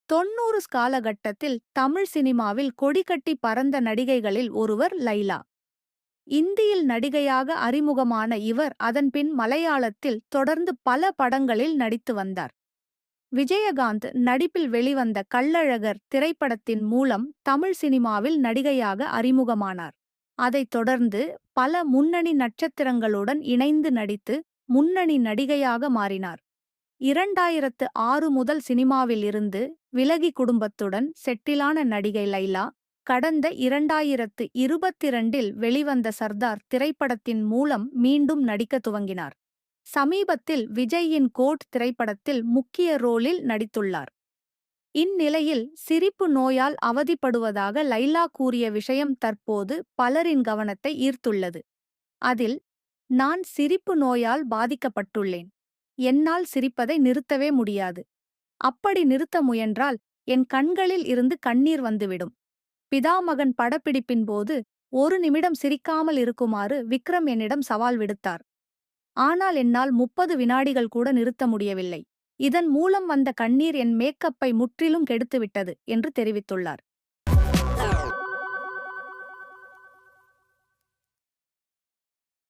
90 காலகட்டத்தில் தமிழ் சினிமாவில் கொடிகட்டி பறந்த நடிகைகளில் ஒருவர் லைலா. இந்தியில் நடிகையாக அறிமுகமான இவர் அதன்பின் மலையாளத்தில் தொடர்ந்து பல படங்களில் நடித்து வந்தார். விஜயகாந்த் நடிப்பில் வெளிவந்த கள்ளழகர் திரைப்படத்தின் மூலம் தமிழ் சினிமாவில் நடிகையாக அறிமுகமானார். அதைத் தொடர்ந்து பல முன்னணி நட்சத்திரங்களுடன் இணைந்து நடித்து முன்னணி நடிகையாக மாறினார். 2006 முதல் சினிமாவில் இருந்து விலகி குடும்பத்துடன் செட்டிலான நடிகை லைலா, கடந்த 2022இல் வெளிவந்த சர்தார் திரைப்படத்தின் மூலம் மீண்டும் நடிக்க துவங்கினார். சமீபத்தில் விஜய்யின் கோட் திரைப்படத்தில் முக்கிய ரோலில் நடித்துள்ளார். இந்நிலையில் சிரிப்பு நோயால் அவதிப்படுவதாக லைலா கூறிய விஷயம் தற்போது பலரின் கவனத்தை ஈர்த்துள்ளது. அதில், "நான் சிரிப்பு நோயால் பாதிக்கப்பட்டுள்ளேன். என்னால் சிரிப்பதை நிறுத்தவே முடியாது. அப்படி நிறுத்த முயன்றால் என் கண்களில் இருந்து கண்ணீர் வந்துவிடும். பிதாமகன் படப்பிடிப்பின் போது 1 நிமிடம் சிரிக்காமல் இருக்குமாறு விக்ரம் என்னிடம் சவால் விடுத்தார். ஆனால் என்னால் 30 வினாடிகள் கூட நிறுத்த முடியவில்லை. இதன் மூலம் வந்த கண்ணீர் என் மேக்கப்பை முற்றிலும் கெடுத்துவிட்டது" என்று தெரிவித்துள்ளார்.